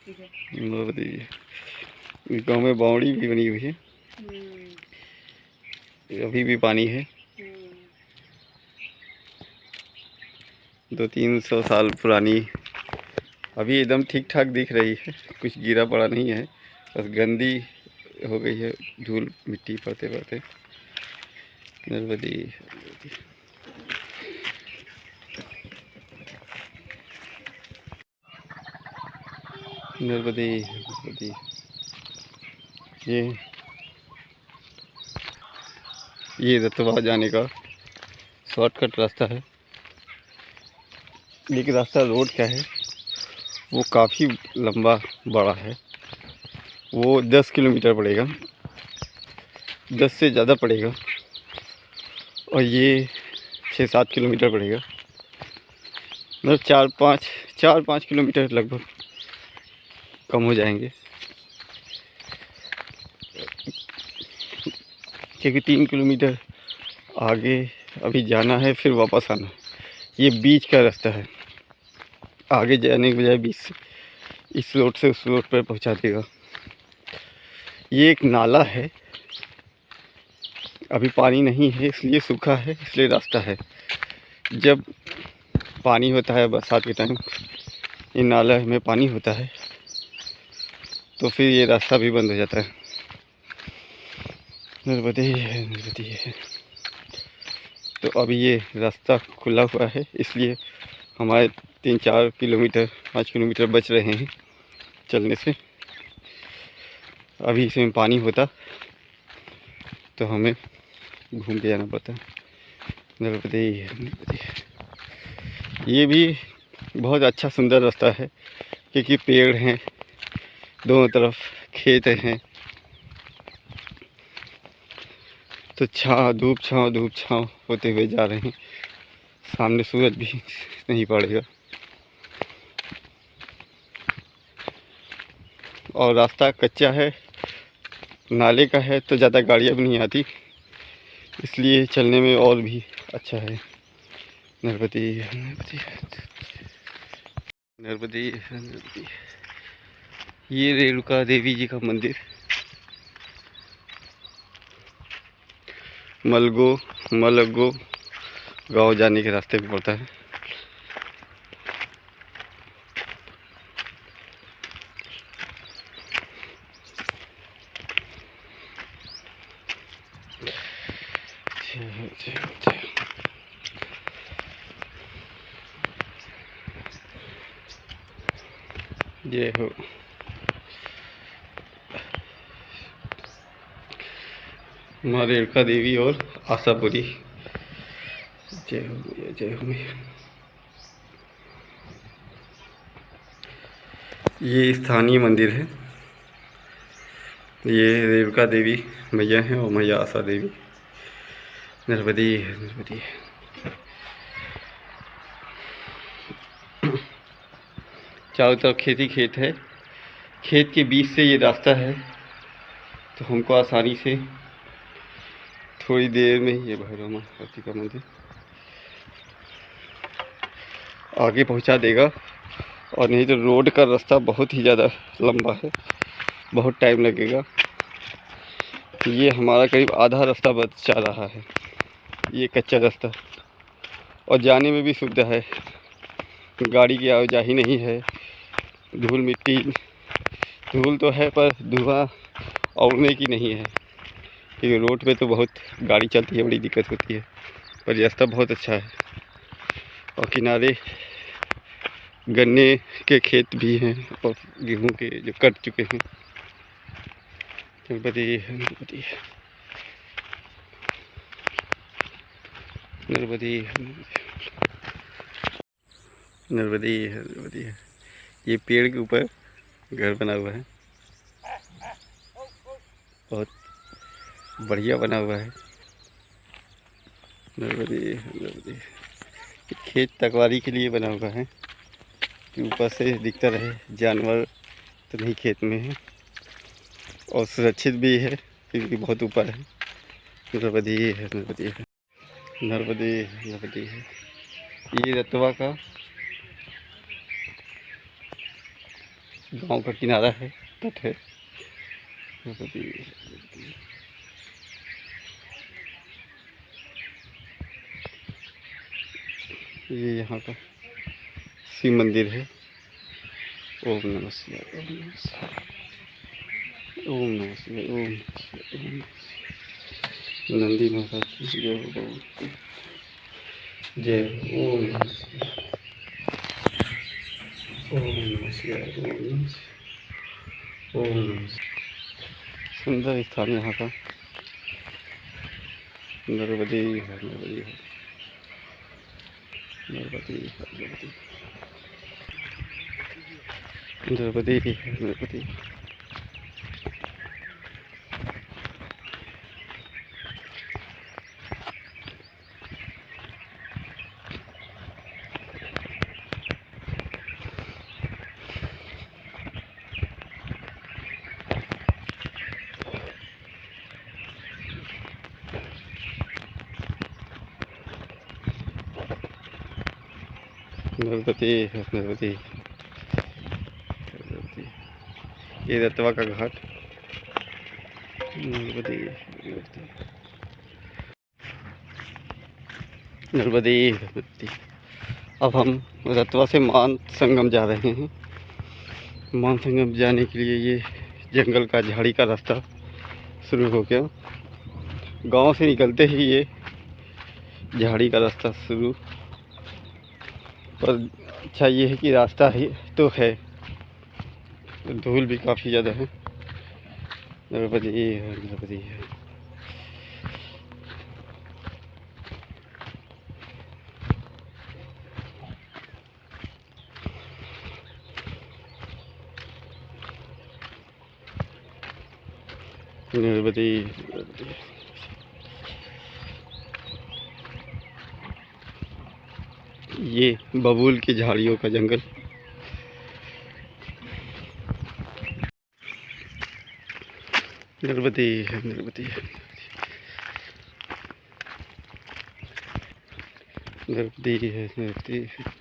नर्मदी गाँव में बावड़ी भी बनी हुई है, अभी भी पानी है। 200-300 साल पुरानी, अभी एकदम ठीक ठाक दिख रही है, कुछ गिरा पड़ा नहीं है, बस गंदी हो गई है धूल मिट्टी पड़ते पड़ते। नर्मदी नर्मदी नर्मदी ये रतवा जाने का शॉर्टकट रास्ता है। लेकिन रास्ता रोड क्या है, वो काफ़ी लंबा बड़ा है। वो 10 किलोमीटर पड़ेगा, 10 से ज़्यादा पड़ेगा, और ये 6-7 किलोमीटर पड़ेगा। मतलब 4-5 किलोमीटर लगभग कम हो जाएंगे, क्योंकि 3 किलोमीटर आगे अभी जाना है, फिर वापस आना। ये बीच का रास्ता है, आगे जाने के बजाय बीच से इस रोड से उस रोड पर पहुंचा देगा। ये एक नाला है, अभी पानी नहीं है इसलिए सूखा है, इसलिए रास्ता है। जब पानी होता है बरसात के टाइम, ये नाला में पानी होता है, तो फिर ये रास्ता भी बंद हो जाता है। नर्मदी है, नर्मदी है। तो अभी ये रास्ता खुला हुआ है, इसलिए हमारे 3-4 किलोमीटर 5 किलोमीटर बच रहे हैं चलने से। अभी इसमें पानी होता तो हमें घूम के जाना पड़ता। नर्मदी नर्मदी। ये भी बहुत अच्छा सुंदर रास्ता है, क्योंकि पेड़ हैं दोनों तरफ, खेत हैं, तो धूप छाँव होते हुए जा रहे हैं। सामने सूरज भी नहीं पड़ेगा, और रास्ता कच्चा है, नाले का है, तो ज़्यादा गाड़ियाँ भी नहीं आती, इसलिए चलने में और भी अच्छा है। नर्मदी नर्मदी नर्मदी नर्मदी। ये रेणुका देवी जी का मंदिर मलगो गांव जाने के रास्ते पे पड़ता है। जय हो। माँ रेणुका देवी और आशापुरी। जय हो मैया, जय हो मैया। ये स्थानीय मंदिर है, ये रेणुका देवी मैया हैं और मैया आशा देवी। नर्मदी नर्मदी। चारों तरफ खेत है, खेत के बीच से ये रास्ता है, तो हमको आसानी से थोड़ी देर में ये भैरव माता का मंदिर आगे पहुंचा देगा। और नहीं तो रोड का रास्ता बहुत ही ज़्यादा लंबा है, बहुत टाइम लगेगा। ये हमारा करीब आधा रास्ता बचा रहा है, ये कच्चा रास्ता, और जाने में भी सुविधा है, गाड़ी की आवाजाही नहीं है। धूल मिट्टी, धूल तो है पर धुआं उड़ने की नहीं है, क्योंकि रोड पे तो बहुत गाड़ी चलती है, बड़ी दिक्कत होती है। पर रास्ता बहुत अच्छा है, और किनारे गन्ने के खेत भी हैं और गेहूं के जो कट चुके हैं। नर्मदी नर्मदी नर्मदी नर्मदी नर्मदी। ये पेड़ के ऊपर घर बना हुआ है, बहुत बढ़िया बना हुआ है। नर्मदी नर्मदी। खेत तकवारी के लिए बना हुआ है कि ऊपर से दिखता रहे, जानवर तो नहीं खेत में है, और सुरक्षित भी है क्योंकि बहुत ऊपर है। नर्मदी है, नर्मदी है, नर्मदी नर्मदी है। ये रतवा का गांव का किनारा है, तट है। ये यहाँ का शिव मंदिर है। ओम नमः शिवाय, ओम नमः शिवाय, ओम नमः शिवाय, ओम नमः शिवाय, ओम नमः शिवाय। नंदी महाराज की जय हो, जय हो। ओम नमः शिवाय, ओम नमः शिवाय, ओम नमः शिवाय, ओम नमः शिवाय। सुंदर स्थान यहाँ का। नर्मदे हर नर्मदे हर नर्मदे हर नर्मदे नर्मदे हर नर्मदे। नर्मदे हर नर्मदे हर नर्मदे। ये रतवा का घाट। नर्मदे नर्मदे नर्मदे नर्मदे। अब हम रतवा से मान संगम जा रहे हैं। मान संगम जाने के लिए ये जंगल का झाड़ी का रास्ता शुरू हो गया। गांव से निकलते ही ये झाड़ी का रास्ता शुरू। पर अच्छा ये है कि रास्ता ही तो है, धूल भी काफ़ी ज़्यादा है। नर्मदे है, नर्मदे है। नर्मदे नर्मदे। ये बबूल की झाड़ियों का जंगल। नर्मदे है, नर्मदे है, नर्मदे है, नर्मदे है।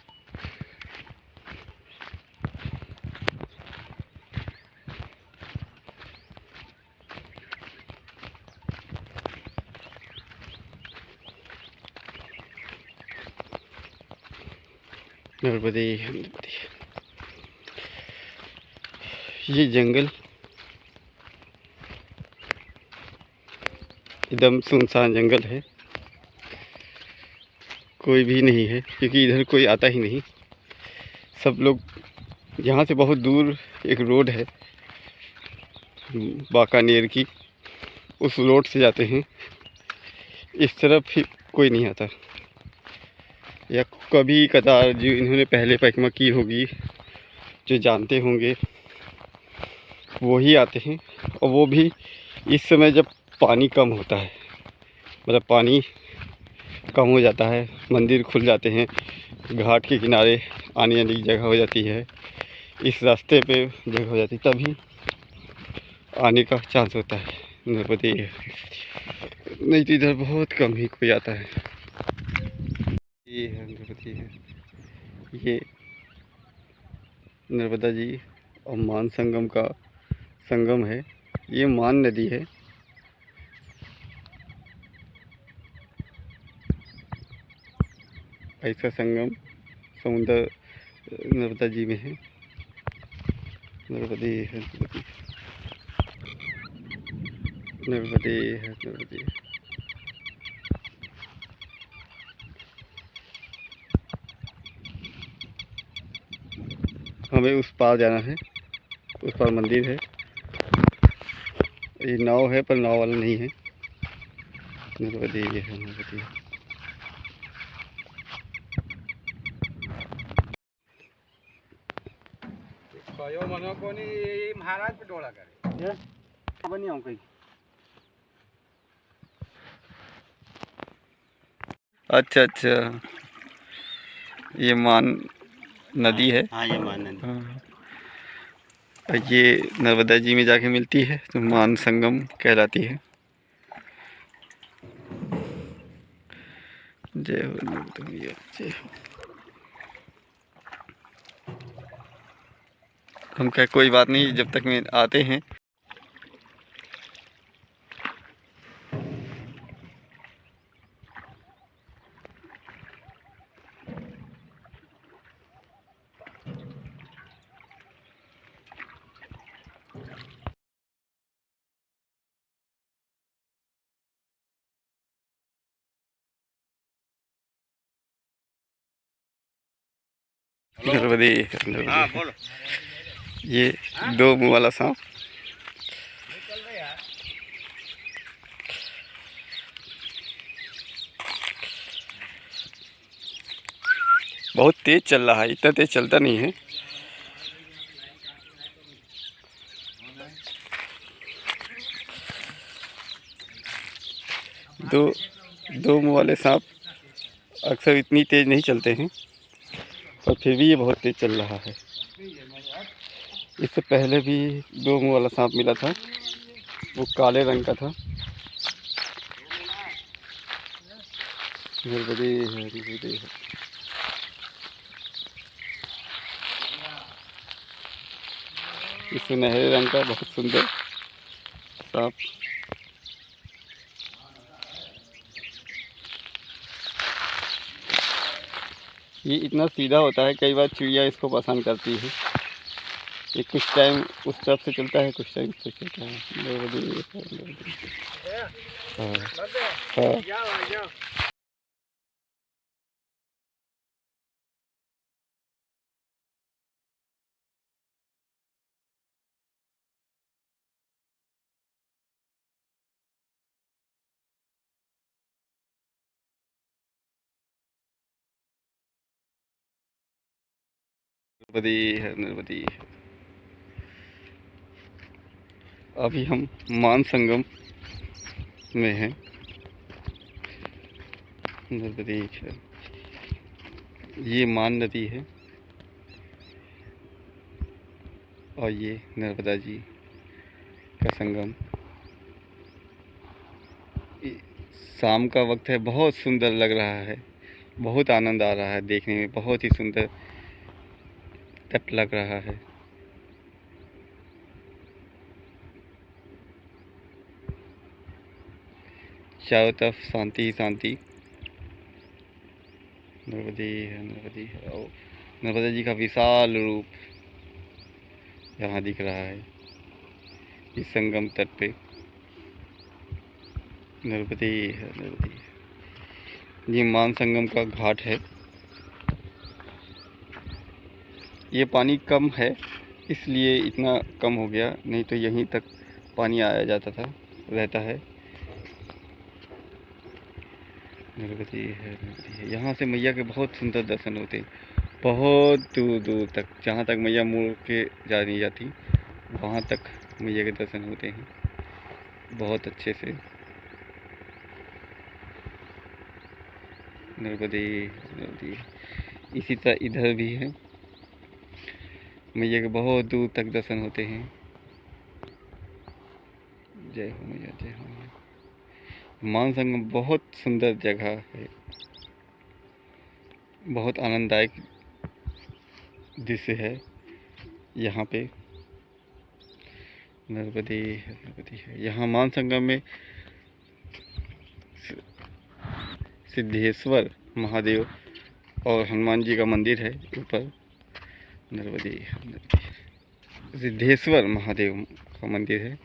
नर्मदे है, नर्मदे। ये जंगल एकदम सुनसान जंगल है, कोई भी नहीं है क्योंकि इधर कोई आता ही नहीं। सब लोग यहाँ से बहुत दूर एक रोड है बाकानेर की, उस रोड से जाते हैं। इस तरफ ही कोई नहीं आता, या कभी कदार जो इन्होंने पहले परिक्रमा की होगी, जो जानते होंगे, वो ही आते हैं। और वो भी इस समय जब पानी कम होता है, मतलब पानी कम हो जाता है, मंदिर खुल जाते हैं, घाट के किनारे आने जाने की जगह हो जाती है, इस रास्ते पे जगह हो जाती है, तभी आने का चांस होता है। नर्मदे नहीं तो इधर बहुत कम ही कोई आता है। ये है नर्मदे है, ये नर्मदा जी और मान संगम का संगम है। ये मान नदी है। ऐसा संगम समुद्र नर्मदा जी में है। नर्मदे है, नर्मदे नर्मदे है, नर्मदे। हमें उस पार जाना है, उस पार मंदिर है। ये नाव है पर नाव वाला नहीं है। नर्मदे है, नर्मदे। महाराज पे डोला करे बनी आऊँ कहीं। अच्छा अच्छा, ये मान नदी है। हाँ ये मान नदी। हाँ। और ये नर्मदा जी में जाके मिलती है तो मान संगम कहलाती है। जय हो नर्मदा मैया, जय हो। हम कहे कोई बात नहीं, जब तक में आते हैं। नर्मदे हाँ बोलो। ये 2 मुंह वाला सांप। बहुत तेज चल रहा है, इतना तेज चलता नहीं है। दो मुंह वाले सांप अक्सर इतनी तेज नहीं चलते हैं, पर फिर भी ये बहुत तेज चल रहा है। इससे पहले भी 2 मुंह वाला सांप मिला था, वो काले रंग का था। इस सुनहरे रंग का बहुत सुंदर सांप। ये इतना सीधा होता है, कई बार चिड़िया इसको पसंद करती है। ये कुछ टाइम उस तरफ से चलता है, कुछ टाइम से चलता है। हाँ हाँ। नर्मदी। अभी हम मान संगम में हैं। नर्मदी है, ये मान नदी है और ये नर्मदा जी का संगम। शाम का वक्त है, बहुत सुंदर लग रहा है, बहुत आनंद आ रहा है देखने में, बहुत ही सुंदर तट लग रहा है। चारों तरफ शांति ही शांति। नर्मदी है और नर्मदा जी का विशाल रूप यहाँ दिख रहा है इस संगम तट पे। नर्मदी है। ये मान संगम का घाट है। ये पानी कम है इसलिए इतना कम हो गया, नहीं तो यहीं तक पानी आया जाता था, रहता है। नर्मदी है। यहाँ से मैया के बहुत सुंदर दर्शन होते हैं, बहुत दूर दूर तक। जहाँ तक मैया मुड़ के जा नहीं जाती, वहाँ तक मैया के दर्शन होते हैं बहुत अच्छे से। नर्मदी। इसी तरह इधर भी है, मैया के बहुत दूर तक दर्शन होते हैं। जय हो मैया, जय हो मैया। मान संगम बहुत सुंदर जगह है, बहुत आनंददायक दृश्य है यहाँ पे। नर्मदी है। यहाँ मान संगम में सिद्धेश्वर महादेव और हनुमान जी का मंदिर है ऊपर। नर्मदी सिद्धेश्वर महादेव का मंदिर है।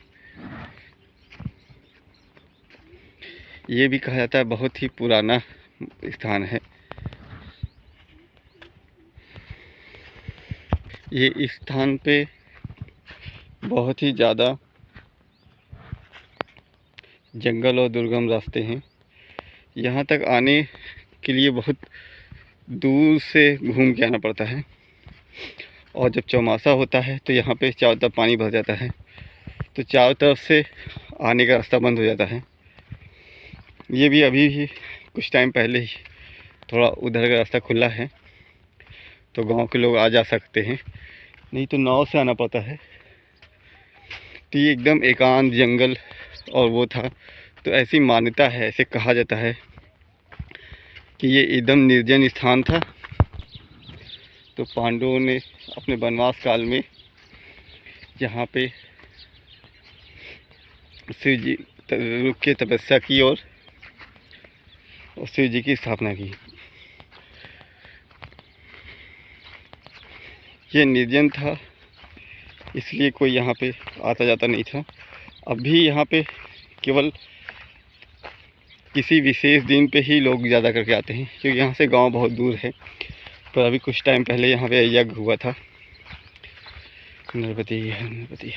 ये भी कहा जाता है बहुत ही पुराना स्थान है। ये इस स्थान पे बहुत ही ज़्यादा जंगल और दुर्गम रास्ते हैं। यहाँ तक आने के लिए बहुत दूर से घूम के आना पड़ता है, और जब चौमासा होता है तो यहाँ पे चारों तरफ पानी भर जाता है, तो चारों तरफ से आने का रास्ता बंद हो जाता है। ये भी अभी ही कुछ टाइम पहले ही थोड़ा उधर का रास्ता खुला है, तो गांव के लोग आ जा सकते हैं, नहीं तो नाव से आना पड़ता है। तो ये एकदम एकांत जंगल और वो था, तो ऐसी मान्यता है, ऐसे कहा जाता है कि ये एकदम निर्जन स्थान था। तो पांडवों ने अपने वनवास काल में यहाँ पे शिव जी रुक के तपस्या की और शिव जी की स्थापना की। ये निर्जन था, इसलिए कोई यहाँ पे आता जाता नहीं था। अभी यहाँ पे केवल किसी विशेष दिन पे ही लोग ज़्यादा करके आते हैं, क्योंकि यहाँ से गांव बहुत दूर है। पर अभी कुछ टाइम पहले यहाँ पे यज्ञ हुआ था। नर्मदे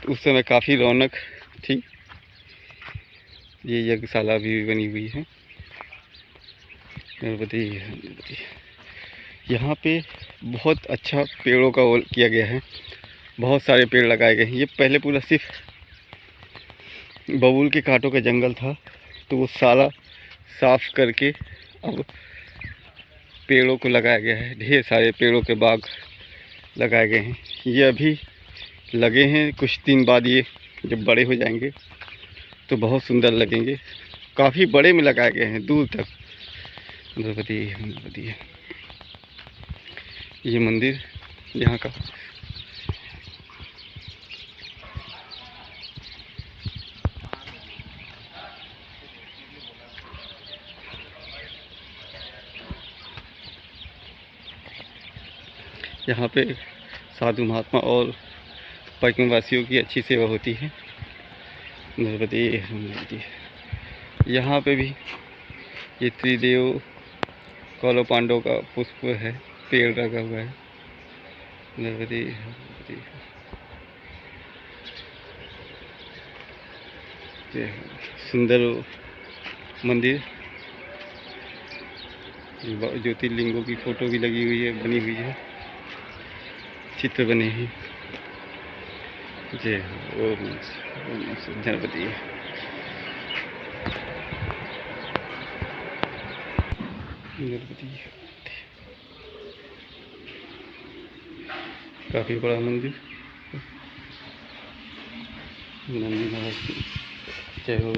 उस समय काफ़ी रौनक थी। ये यज्ञशाला भी बनी हुई है। नर्मदे यहाँ पे बहुत अच्छा पेड़ों का वो किया गया है, बहुत सारे पेड़ लगाए गए हैं। ये पहले पूरा सिर्फ बबूल के कांटों का जंगल था, तो वो सारा साफ करके अब पेड़ों को लगाया गया है। ढेर सारे पेड़ों के बाग लगाए गए हैं। ये अभी लगे हैं, कुछ दिन बाद ये जब बड़े हो जाएंगे तो बहुत सुंदर लगेंगे। काफ़ी बड़े में लगाए गए हैं, दूर तक। नर्मदे ये मंदिर यहाँ का यहाँ पे साधु महात्मा और परिक्रमवासियों की अच्छी सेवा होती है। नर्मदे यहाँ पे भी ये त्रिदेव कौरव पांडव का पुष्प है, पेड़ लगा हुआ है। नर्मदे सुंदर मंदिर, ज्योतिर्लिंगों की फोटो भी लगी हुई है, बनी हुई है, चित्र बने हैं। जय हो। ओम नर्मदे काफ़ी बड़ा मंदिर। नंदी महाराज की जय हो।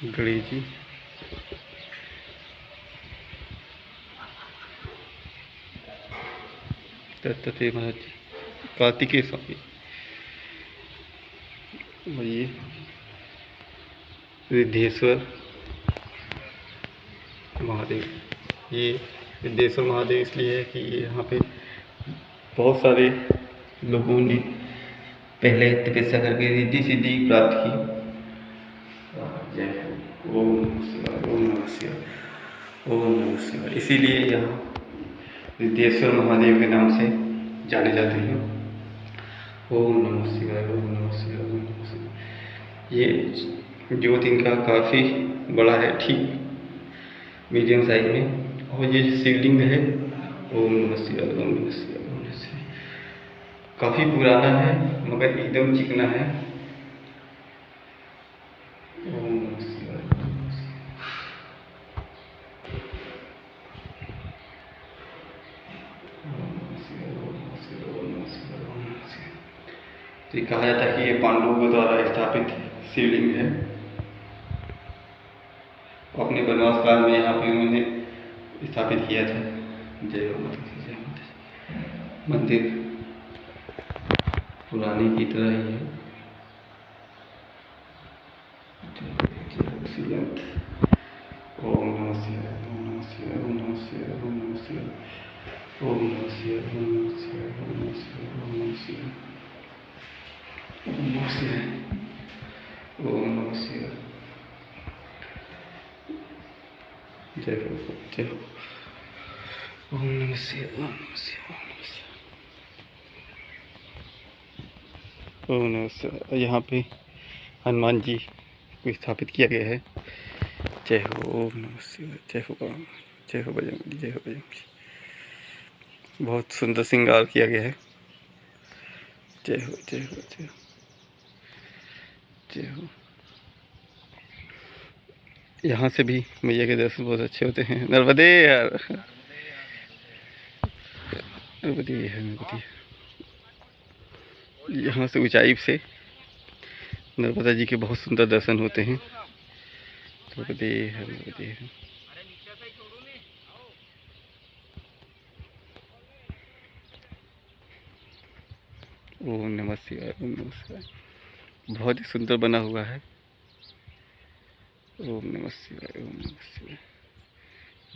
गणेश जी, दत्तात्रेय महाराज जी, कार्तिकेय स्वामी, और ये सिद्धेश्वर महादेव। ये सिद्धेश्वर महादेव इसलिए है कि यहाँ पे बहुत सारे लोगों ने पहले तपस्या करके रिद्धि सिद्धि प्राप्त की। जय हो। ओम नमः शिवाय, ओम नमः शिवाय, ओम नमः शिवाय। इसीलिए यहाँ सिद्धेश्वर महादेव के नाम से जाने जाते हैं। ओम नमः शिवाय, ओम नमः शिवाय, ओम नमः शिवाय। ये ज्योत इनका काफ़ी बड़ा है, ठीक मीडियम साइज में। और ये शिवलिंग है, ओम नमः शिवाय, ओम नमः शिवाय, ओम नमः शिवाय। काफ़ी पुराना है मगर एकदम चिकना है। ओम नमः शिवाय, ओम नमः शिवाय। तो ये कहा जाता है कि ये पांडवों के द्वारा स्थापित शिवलिंग है। अपने वनवास काल में यहाँ पे उन्होंने स्थापित किया था। जय हो माता दी, जय माता दी। मंदिर पुराने की तरह ही है। ओम नमः शिवाय, ओम नमः शिवाय, ओम नमः शिवाय, ओम नमः शिवाय, ओम नमः शिवाय, ओम नमः शिवाय, ओम नमः शिवाय, ओम नमः शिवाय, ओम नमः शिवाय, ओम नमः शिवाय। जय हो, जय हो। ओम नमः शिवाय, ओम नमः शिवाय, ओम नमः शिवाय। यहाँ पे हनुमान जी को स्थापित किया गया है। जय हो। ओम नमः शिवाय, जय हो राम, जय हो बजरंगबली, जय हो बजरंगबली। बहुत सुंदर श्रृंगार किया गया है। जय हो, जय हो, जय हो, जय हो। यहाँ से भी मैया के दर्शन बहुत अच्छे होते हैं। नर्मदे यार, नर्मदे है, नर्मदे। यहाँ से ऊंचाई से नर्मदा जी के बहुत सुंदर दर्शन होते हैं। नर्मदे है, नर्मदे है। ओम नमः शिवाय, ओम नमः शिवाय। बहुत ही सुंदर बना हुआ है। ओम नमः शिवाय, ओम नमः शिवाय।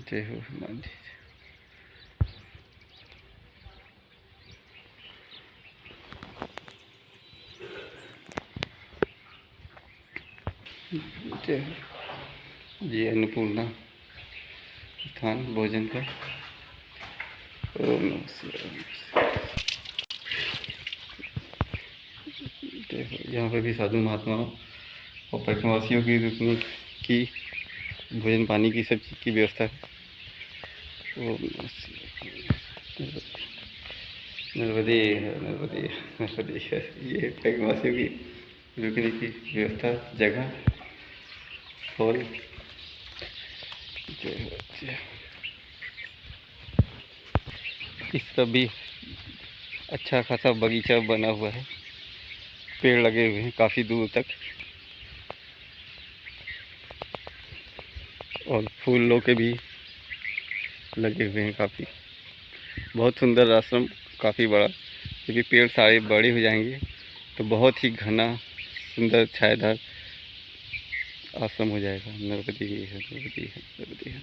जय हो हनुमान जी। जय हो। ये अन्नपूर्णा स्थान भोजन का। ओम नमः शिवाय, ओम नमः शिवाय। जय हो। यहाँ पे भी साधु महात्माओं और परिक्रमावासियों की रुकने की, भोजन पानी की, सब चीज़ की व्यवस्था है। ओम नमः शिवाय। नर्मदे है, नर्मदे है, नर्मदे है। ये परिक्रमावासियों की रुकने की व्यवस्था, जगह, हॉल। जय हो, जय हो। इस तरफ भी अच्छा खासा बगीचा बना हुआ है, पेड़ लगे हुए हैं काफ़ी दूर तक, और फूलों के भी लगे हुए हैं काफ़ी। बहुत सुंदर आश्रम, काफ़ी बड़ा, क्योंकि पेड़ सारे बड़े हो जाएंगे तो बहुत ही घना सुंदर छायादार आश्रम हो जाएगा। नर्मदे है, नर्मदे है, नर्मदे है,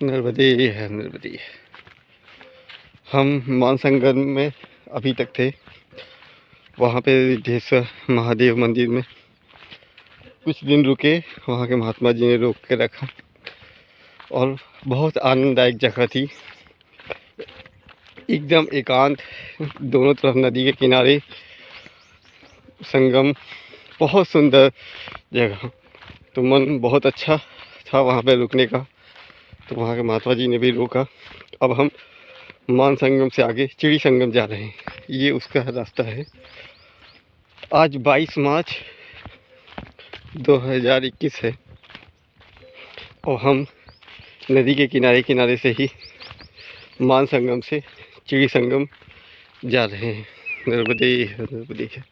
नर्मदे है, नर्मदे है। हम मानसंगम में अभी तक थे, वहाँ पे विदेश्वर महादेव मंदिर में कुछ दिन रुके। वहाँ के महात्मा जी ने रोक के रखा और बहुत आनंददायक जगह थी, एकदम एकांत, दोनों तरफ नदी के किनारे संगम, बहुत सुंदर जगह। तो मन बहुत अच्छा था वहाँ पे रुकने का, तो वहाँ के महात्मा जी ने भी रोका। अब हम मान संगम से आगे चिड़ी संगम जा रहे हैं, ये उसका रास्ता है। आज 22 मार्च 2021 है और हम नदी के किनारे किनारे से ही मान संगम से चिड़ी संगम जा रहे हैं। नर्मदे है, नर्मदे है।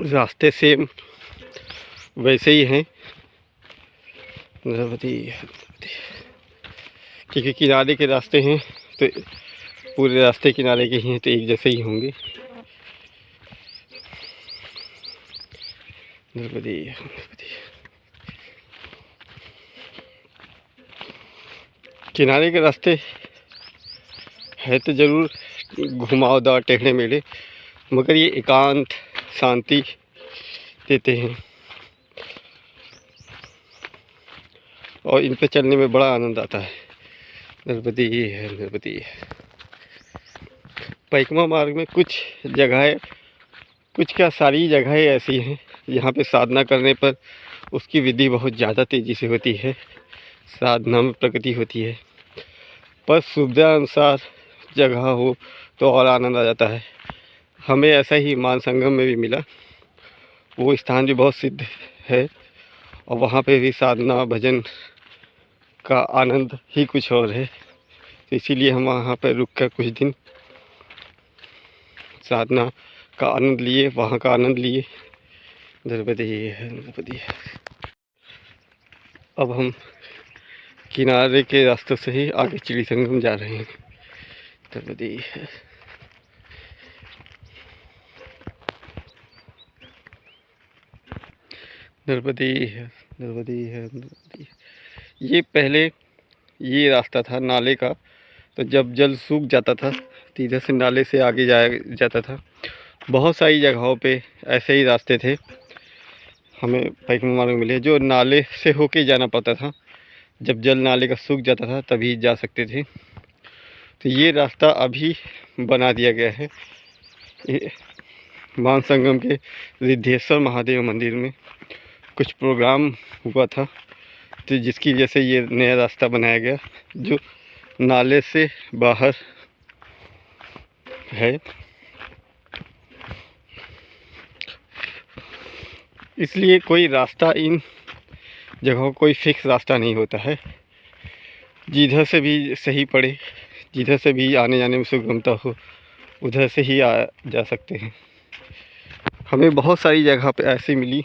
रास्ते सेम वैसे ही हैं, नर्मदे है, नर्मदे है। क्योंकि किनारे के रास्ते हैं तो पूरे रास्ते किनारे के ही हैं, तो एक जैसे ही होंगे। नर्मदे है, नर्मदे है। किनारे के रास्ते है तो ज़रूर घुमावदार, टेढ़े मेढ़े, मगर ये एकांत शांति देते हैं और इन पे चलने में बड़ा आनंद आता है। नर्मदे है, नर्मदे है। परिक्रमा मार्ग में कुछ जगहें, कुछ क्या सारी जगहें ऐसी हैं यहाँ पे साधना करने पर उसकी विधि बहुत ज़्यादा तेज़ी से होती है, साधना में प्रगति होती है। पर सुविधा अनुसार जगह हो तो और आनंद आ जाता है। हमें ऐसा ही मान संगम में भी मिला, वो स्थान भी बहुत सिद्ध है और वहाँ पे भी साधना भजन का आनंद ही कुछ और है। तो इसीलिए हम वहाँ पर रुक कर कुछ दिन साधना का आनंद लिए, वहाँ का आनंद लिए। नर्मदे है, नर्मदे है। अब हम किनारे के रास्तों से ही आगे चिड़ी संगम जा रहे हैं। नर्मदे है। नर्मदे है, नर्मदे है, नर्मदे। ये पहले ये रास्ता था नाले का, तो जब जल सूख जाता था तो इधर से नाले से आगे जाया जाता था। बहुत सारी जगहों पे ऐसे ही रास्ते थे हमें परिक्रमा मार्ग मिले, जो नाले से होके जाना पड़ता था। जब जल नाले का सूख जाता था तभी जा सकते थे। तो ये रास्ता अभी बना दिया गया है। ये मान संगम के रिद्धेश्वर महादेव मंदिर में कुछ प्रोग्राम हुआ था, तो जिसकी वजह से ये नया रास्ता बनाया गया जो नाले से बाहर है। इसलिए कोई रास्ता, इन जगहों कोई फिक्स रास्ता नहीं होता है, जिधर से भी सही पड़े, जिधर से भी आने जाने में सुगमता हो, उधर से ही आ जा सकते हैं। हमें बहुत सारी जगह पे ऐसी मिली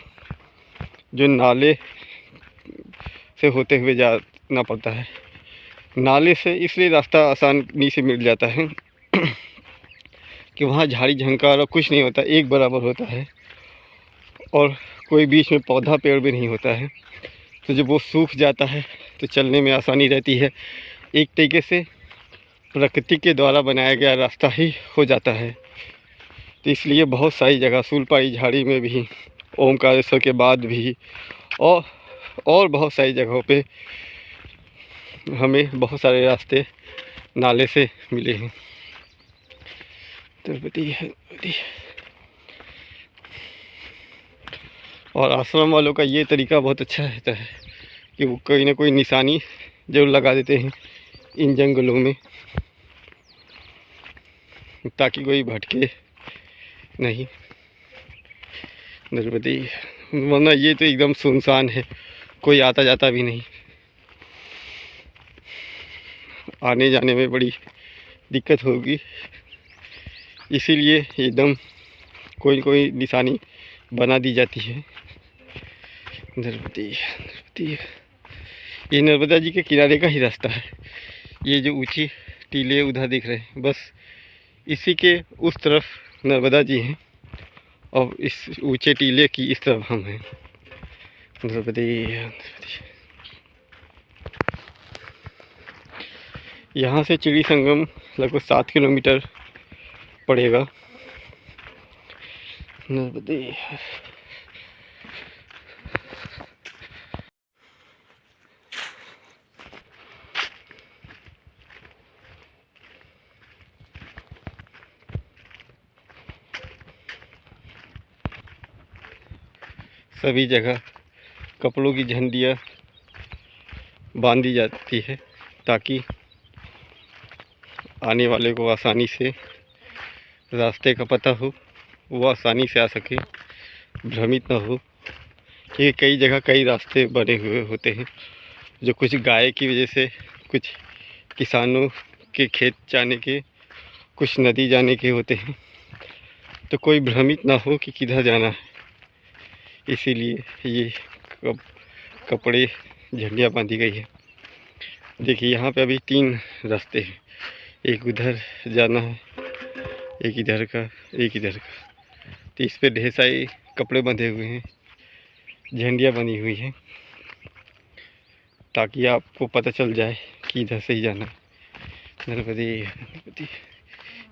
जो नाले से होते हुए जाना पड़ता है, नाले से इसलिए रास्ता आसानी से मिल जाता है कि वहाँ झाड़ी झंकार और कुछ नहीं होता, एक बराबर होता है, और कोई बीच में पौधा पेड़ भी नहीं होता है। तो जब वो सूख जाता है तो चलने में आसानी रहती है। एक तरीके से प्रकृति के द्वारा बनाया गया रास्ता ही हो जाता है। तो इसलिए बहुत सारी जगह सूलपाई झाड़ी में भी, ओमकारेश्वर के बाद भी, और बहुत सारी जगहों पे हमें बहुत सारे रास्ते नाले से मिले हैं। तिरुपति है और आश्रम वालों का ये तरीका बहुत अच्छा रहता है कि वो कोई ना कोई निशानी जरूर लगा देते हैं इन जंगलों में, ताकि कोई भटके नहीं। तिरुपति, वरना ये तो एकदम सुनसान है, कोई आता जाता भी नहीं, आने जाने में बड़ी दिक्कत होगी। इसीलिए एकदम कोई कोई निशानी बना दी जाती है। तिरुपति, ये नर्मदा जी के किनारे का ही रास्ता है। ये जो ऊंची टीले उधर दिख रहे हैं, बस इसी के उस तरफ नर्मदा जी हैं और इस ऊंचे टीले की इस तरफ हम हैं। तिरुपति, यहाँ से चिड़ी संगम लगभग 7 किलोमीटर पड़ेगा। नर्मदे, सभी जगह कपड़ों की झंडियाँ बांधी जाती है ताकि आने वाले को आसानी से रास्ते का पता हो, वो आसानी से आ सके, भ्रमित ना हो। क्योंकि कई जगह कई रास्ते बने हुए होते हैं जो कुछ गाय की वजह से, कुछ किसानों के खेत जाने के, कुछ नदी जाने के होते हैं, तो कोई भ्रमित ना हो कि किधर जाना है। इसीलिए ये कपड़े झंडियाँ बांधी गई है। देखिए यहाँ पे अभी 3 रास्ते हैं, एक उधर जाना है, एक इधर का, एक इधर का। तो इस पे ढेर सारे कपड़े बंधे हुए हैं, झंडियाँ बनी हुई हैं, ताकि आपको पता चल जाए कि इधर से ही जाना है। नर्मदे,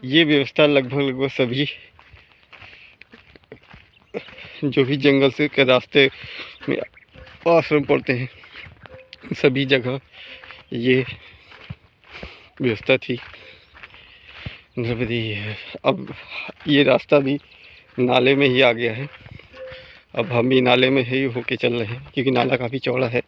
ये व्यवस्था लगभग सभी जो भी जंगल से के रास्ते में आश्रम पड़ते हैं, सभी जगह ये व्यवस्था थी। नर्मदे, अब ये रास्ता भी नाले में ही आ गया है। अब हम भी नाले में ही होके चल रहे हैं, क्योंकि नाला काफ़ी चौड़ा है।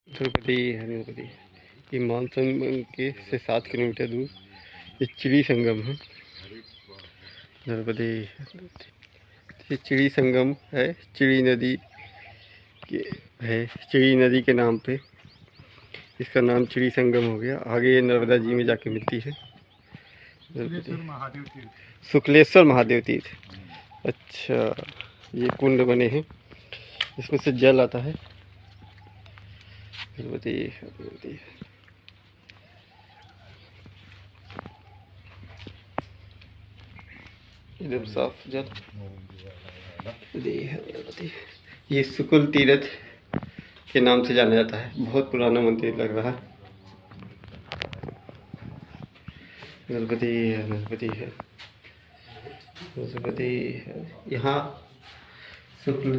तिरुपति, ये मानसून के से 7 किलोमीटर दूर ये चिड़ी संगम है। नर्मदे, ये चिड़ी संगम है, चिड़ी नदी के है, चिड़ी नदी के नाम पे इसका नाम चिड़ी संगम हो गया। आगे ये नर्मदा जी में जाके मिलती है। शुक्लेश्वर महादेव तीर्थ, अच्छा, ये कुंड बने हैं, इसमें से जल आता है। एकदम साफ जल। ये शुक्ल तीर्थ के नाम से जाना जाता है, बहुत पुराना मंदिर लग रहा है। गणपति है, यहाँ शुक्ल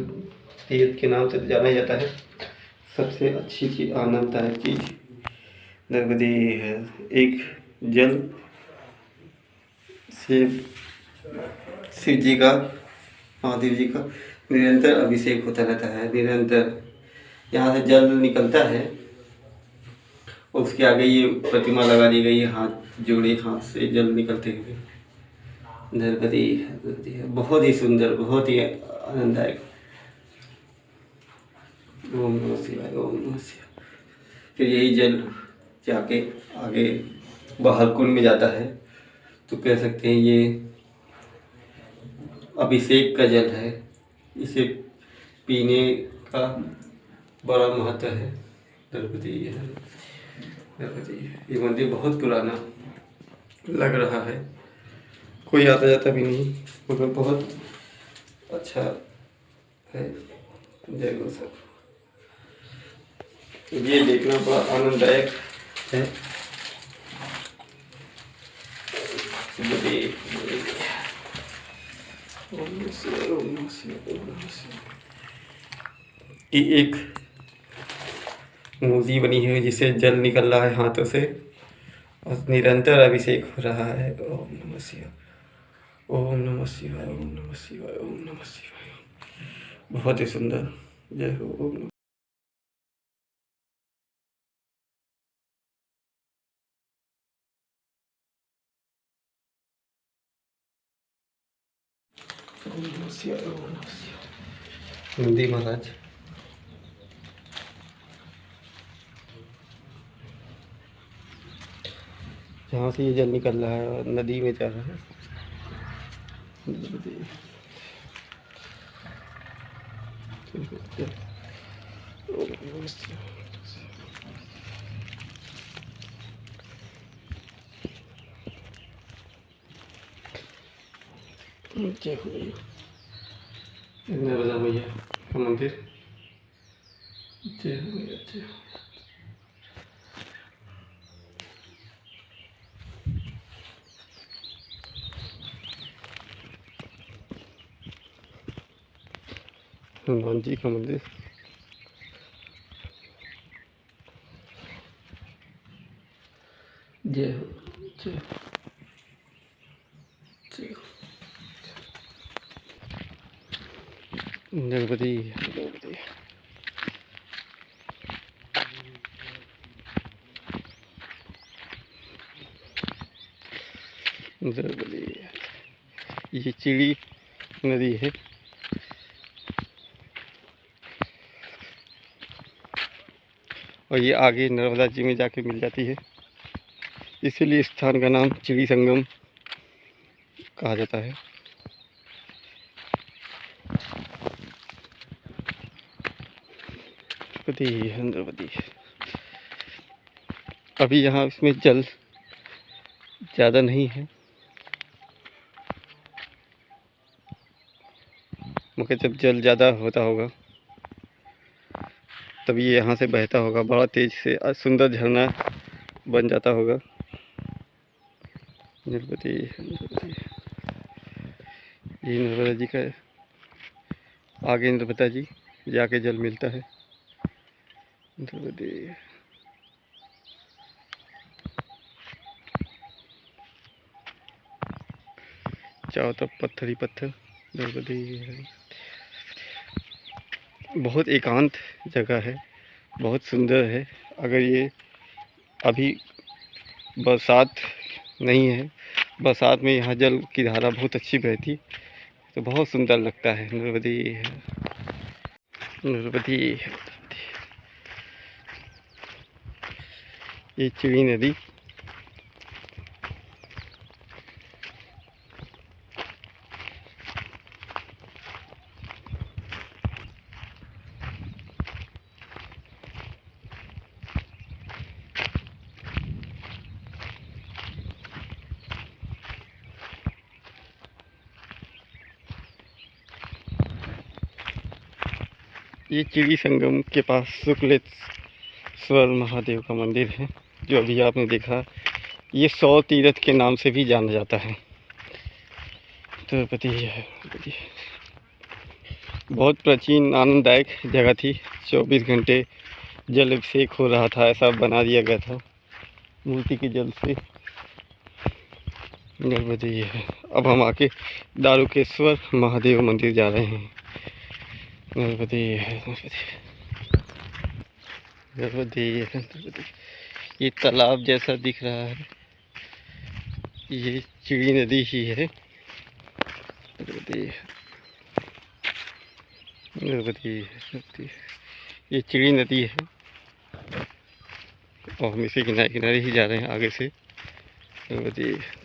तीर्थ के नाम से जाना जाता है। सबसे अच्छी चीज़, आनंददायक चीज़ गणपति है। एक जल से शिव जी का महादेव जी का निरंतर अभिषेक होता रहता है। निरंतर यहाँ से जल निकलता है, उसके आगे ये प्रतिमा लगा दी गई है, हाथ जोड़े हाथ से जल निकलते हुए। नर्मदे नर्मदे, बहुत ही सुंदर, बहुत ही आनंददायक। ओम नमः शिवाय, ओम नमः शिवाय। फिर यही जल जाके आगे बाहर कुंड में जाता है, तो कह सकते हैं ये अभिषेक का जल है। इसे पीने का बड़ा महत्व है। नर्मदे नर्मदे। ये मंदिर बहुत पुराना लग रहा है, कोई आता जाता भी नहीं, मगर बहुत अच्छा है। जय गुरु साहब। ये देखना बड़ा आनंददायक है। कि एक मूर्ति बनी है जिसे जल निकल रहा है हाथों से और निरंतर अभिषेक हो रहा है। ओम नमः शिवाय, ओम नमः शिवाय, ओम नमः शिवाय, ओम नमः शिवाय। बहुत ही सुंदर। जय हो। ओम नमः शिवाय, ओम नमः शिवाय। नंदी महाराज। जहाँ से ये जल निकल रहा है और नदी में जा रहा है। जय हो नर्मदा मैया का मंदिर। जय हो मैया, जय हो। हनुमान जी का मंदिर। जय हो, जय हो, जय हो। नर्मदे नर्मदे। नर्मदे। ये चिड़ी नदी है। और ये आगे नर्मदा जी में जाके मिल जाती है, इसीलिए इस स्थान का नाम चिड़ी संगम कहा जाता है। नर्मदे। अभी यहाँ इसमें जल ज़्यादा नहीं है, मगर जब जल ज़्यादा होता होगा तब ये यहाँ से बहता होगा, बड़ा तेज से सुंदर झरना बन जाता होगा। नर्मदे नर्मदे। ये नर्मदा जी का आगे नर्मदा जी जाके जल मिलता है। नर्मदे। चारों तरफ पत्थर ही पत्थर। नर्मदे। बहुत एकांत जगह है, बहुत सुंदर है। अगर ये अभी बरसात नहीं है, बरसात में यहाँ जल की धारा बहुत अच्छी बहती तो बहुत सुंदर लगता है। नर्मदे नर्मदे। ये चिड़ी नदी। ये चिड़ी संगम के पास शुक्लेश्वर महादेव का मंदिर है, जो अभी आपने देखा। ये 100 तीर्थ के नाम से भी जाना जाता है। तो पति है, बहुत प्राचीन आनंददायक जगह थी। 24 घंटे जल अभिषेक हो रहा था, ऐसा बना दिया गया था मूर्ति के जल से। नर्मदे ये है। अब हम आके दारुकेश्वर महादेव मंदिर जा रहे हैं। नर्मदे ये है, नर्मदे ये है, नर्मदे। ये तालाब जैसा दिख रहा है, ये चिड़ी नदी ही है। नर्मदे नर्मदे नदी, ये चिड़ी नदी है और हम इसी किनारे किनारे ही जा रहे हैं आगे से। नर्मदे।